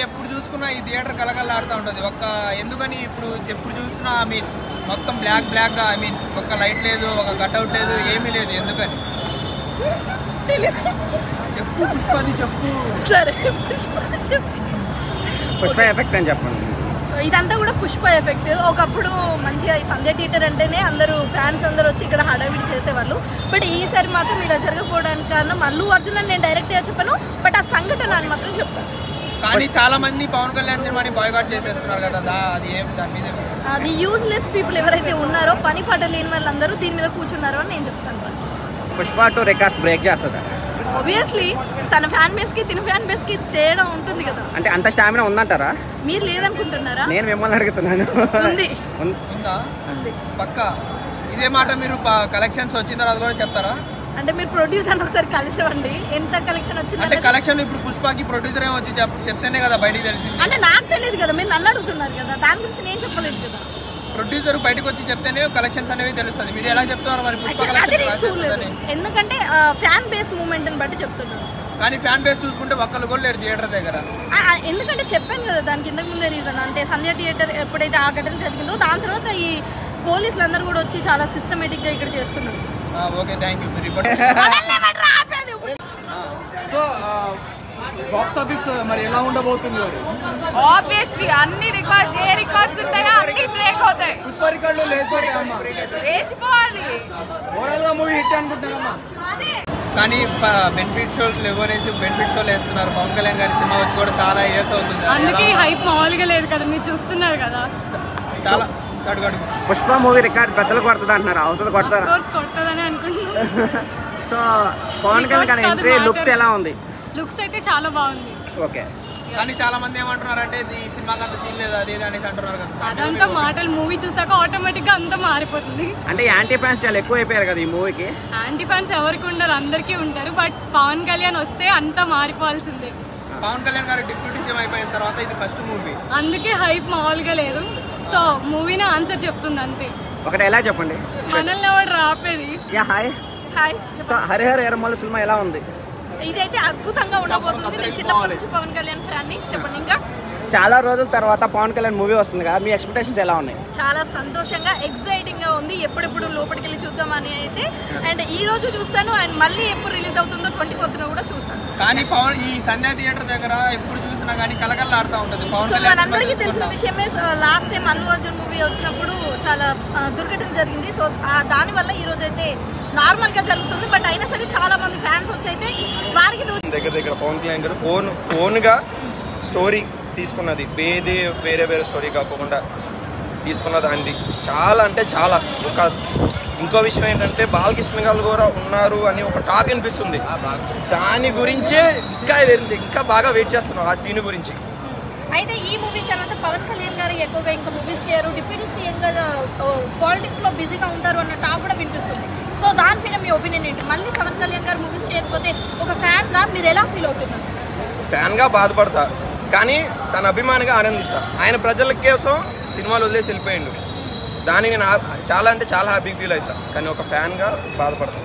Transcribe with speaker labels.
Speaker 1: ఎప్పుడు చూసుకున్నా ఈ థియేటర్ కలకల్లాడుతూ ఉంటుంది. ఎందుకని ఎప్పుడు చూసినా ఐ మీన్ మొత్తం బ్లాక్గా ఐ మీన్ ఒక్క లైట్ లేదు, ఒక కట్అవుట్ లేదు, ఏమీ లేదు. ఎందుకని చెప్పు పుష్పది చెప్పు.
Speaker 2: సరే
Speaker 3: పుష్ప ఎఫెక్ట్ అని చెప్పండి.
Speaker 2: సో ఇదంతా కూడా పుష్ప ఎఫెక్ట్. ఒకప్పుడు మంచిగా ఈ సంధ్య థియేటర్ అంటేనే అందరూ ఫ్యాన్స్ అందరూ వచ్చి ఇక్కడ హడావిడి చేసేవాళ్ళు. బట్ ఈసారి మాత్రం ఇలా జరగకపోవడానికి కారణం అల్లు అర్జున్ అని నేను డైరెక్ట్గా చెప్పాను, బట్ ఆ సంఘటన అని మాత్రం చెప్తాను.
Speaker 1: కానీ చాలా మంది పవన్ కళ్యాణ్ సినిమాని బాయ్కాట్ చేసేస్తున్నారు కదా, అది ఏం దాని మీద
Speaker 2: అది యూజ్లెస్ పీపుల్ ఎవరైతే ఉన్నారో పని పాట లేని వాళ్ళందరూ దీని మీద కూర్చున్నారో అని నేను చెప్తాను.
Speaker 3: పుష్ప 2 రికార్డ్స్ బ్రేక్ చేస్తుందా?
Speaker 2: ఆబ్వియస్లీ తన ఫ్యాన్ బేస్ కి తిన ఫ్యాన్ బేస్ కి తేడా ఉంటుంది కదా.
Speaker 3: అంటే అంత స్టామినా ఉందంటారా?
Speaker 2: మీరు లేదనుకుంటున్నారా?
Speaker 3: నేను మిమ్మల్ని అడుగుతున్నాను.
Speaker 2: ఉంది
Speaker 1: ఉందా? పక్కా ఇదే మాట మీరు కలెక్షన్స్ వచ్చిన తర్వాత కూడా చెప్తారా?
Speaker 2: అంటే మీరు ప్రొడ్యూసర్ ఒకసారి కలిసేవండి, ఎంత కలెక్షన్ వచ్చింది
Speaker 1: అంటే కలెక్షన్ ఇప్పుడు పుష్పకి ప్రొడ్యూసర్ ఏమో వచ్చి చెప్తేనే కదా బయటికి తెలిసింది.
Speaker 2: అంటే నాకు తెలియదు కదా, మీరు నన్ను అడుగుతున్నారు కదా, దాని గురించి నేను చెప్పలేదు కదా.
Speaker 1: ప్రొడ్యూసర్ బయటకు వచ్చి చెప్తేనే కలెక్షన్స్ అనేవి తెలుస్తుంది. మీరు ఎలా చెప్తున్నారు మరి?
Speaker 2: ఎందుకంటే ఫ్యాన్ బేస్ మూవ్మెంట్ అని బట్టి చెప్తున్నాను.
Speaker 1: కానీ ఫ్యాన్ బేస్ చూసుకుంటే ఒక్కరు కూడా లేరు థియేటర్ దగ్గర.
Speaker 2: ఎందుకంటే చెప్పాను కదా దానికి ఇంతకు ముందే రీజన్. అంటే సంధ్య థియేటర్ ఎప్పుడైతే ఆ ఘటన జరిగిందో దాని తర్వాత ఈ పోలీసులు అందరూ కూడా వచ్చి చాలా సిస్టమేటిక్ గా ఇక్కడ చేస్తున్నారు.
Speaker 1: Okay, thank you.
Speaker 4: So box office మరి ఎలా ఉండబోతుంది?
Speaker 5: ఆబ్వియస్లీ అన్ని రికార్డ్స్ ఉంటాయో అన్ని బ్రేక్ అవుతాయి.
Speaker 4: పుష్ప రికార్డులు లేచిపోతాయమ్మా,
Speaker 5: లేచిపోవాలి.
Speaker 4: ఓవరాల్ గా మూవీ హిట్ అనుకుంటున్నారమ్మా.
Speaker 1: కానీ బెనిఫిట్ షోస్ లేవనేసి బెనిఫిట్ షోలు వేస్తున్నారు. పవన్ కళ్యాణ్ గారి సినిమా వచ్చి కూడా చాలా ఇయర్స్ అవుతుంది.
Speaker 5: అందుకే హైప్ మామూలుగా లేదు కదా, మీరు చూస్తున్నారు కదా.
Speaker 1: చాలా అడుగు
Speaker 3: పుష్ప మూవీ రికార్డ్ బద్దలు కొడుతుంది అంటున్నారు. అవుతుంది, కొడతారా?
Speaker 5: కొడుతుందని అనుకుంటున్నాను.
Speaker 3: So Pawan Kalyan entry looks ఎలా ఉంది?
Speaker 5: లుక్స్ అయితే చాలా బాగుంది.
Speaker 3: ఓకే,
Speaker 1: కానీ చాలా మంది ఏమంటున్నారు అంటే ఈ సినిమాకి అంత సీన్ లేదు అదే అనేసి అంటున్నారు కదా.
Speaker 5: అదంతా మాటలు, మూవీ చూసాక ఆటోమేటిక్ గా అంతా మారిపోతుంది.
Speaker 3: అంటే యాంటీ ఫ్యాన్స్ చాలా ఎక్కువ అయిపోయారు కదా ఈ మూవీకి.
Speaker 5: యాంటీ ఫ్యాన్స్ ఎవరికి ఉండరు, అందరికీ ఉంటారు. బట్ పవన్ కళ్యాణ్ వస్తే అంతా మారిపోవాల్సిందే.
Speaker 1: పవన్ కళ్యాణ్ గారు డిప్యూటీ సీఎం అయిపోయిన తర్వాత ఇది ఫస్ట్ మూవీ,
Speaker 5: అందుకే హైప్ మామూలుగా లేదు. సో మూవీనే ఆన్సర్ చెప్తుంది అంతే.
Speaker 3: ఒకటి ఎలా చెప్పండి,
Speaker 5: మనల్ని ఎవరు రాపేది.
Speaker 3: Yeah hi. సో హరిహర ఎర్రమల్లి సినిమా ఎలా ఉంది?
Speaker 2: ఇదైతే అద్భుతంగా ఉండబోతుంది. నేను చిన్నప్పటి నుంచి పవన్ కళ్యాణ్ ఫ్యాన్ని. చెప్పండి. ఇంకా
Speaker 3: చాలా రోజుల తర్వాత పవన్ కళ్యాణ్ మూవీ వస్తుంది కదా, మీ ఎక్స్పెక్టేషన్స్ ఎలా ఉన్నాయి?
Speaker 2: చాలా సంతోషంగా, ఎక్సైటింగ్ గా ఉంది. ఎప్పుడెప్పుడు లోపలికి వెళ్ళి చూద్దామని అయితే. అండ్ ఈ రోజు చూస్తాను, అండ్ మళ్ళీ ఎప్పుడు రిలీజ్ అవుతుందో 24th కూడా చూస్తాను.
Speaker 1: కానీ పవన్ ఈ సంధ్య థియేటర్ దగ్గర ఎప్పుడు చూసినా కానీ కలకల్లాడుతూ ఉంటుంది.
Speaker 2: సో మనందరికీ తెలిసిన విషయమే, last time Allu Arjun movie వచ్చినప్పుడు చాలా దుర్ఘటన జరిగింది. సో దానివల్ల ఈ రోజు అయితే నార్మల్ గా జరుగుతుంది. బట్ అయినా సరే చాలా మంది ఫ్యాన్స్ వచ్చి అయితే వారికి
Speaker 6: దగ్గర పవన్ కళ్యాణ్ గారు ఓన్గా స్టోరీ తీసుకున్నది, వేరే స్టోరీ కాకుండా తీసుకున్నది అండి. చాలా అంటే చాలా. ఇంకో విషయం ఏంటంటే బాలకృష్ణ గారు కూడా ఉన్నారు అని ఒక టాక్ అనిపిస్తుంది. దాని గురించే ఇంకా బాగా వెయిట్ చేస్తున్నాం ఆ సీన్ గురించి.
Speaker 2: అయితే ఈ మూవీ తర్వాత పవన్ కళ్యాణ్ గారు ఎక్కువగా ఇంకా మూవీస్ చేయరు, డిప్యూటీ సీఎం గా పాలిటిక్స్ లో బిజీగా ఉంటారు అన్న టాక్ కూడా వినిపిస్తుంది. సో దానిపైన మీ ఒపీనియన్ ఏంటి? మళ్ళీ పవన్ కళ్యాణ్ గారు మూవీస్ చేయకపోతే ఒక ఫ్యాన్ గా మీరు ఎలా ఫీల్ అవుతున్నారు?
Speaker 6: ఫ్యాన్ గా బాధపడతా, కానీ తన అభిమానిగా ఆనందిస్తా. ఆయన ప్రజల కోసం సినిమాలు వదిలేసి వెళ్ళిపోయిండు, దానికి చాలా అంటే చాలా హ్యాపీ ఫీల్ అవుతా. కానీ ఒక ఫ్యాన్ గా బాధపడతా.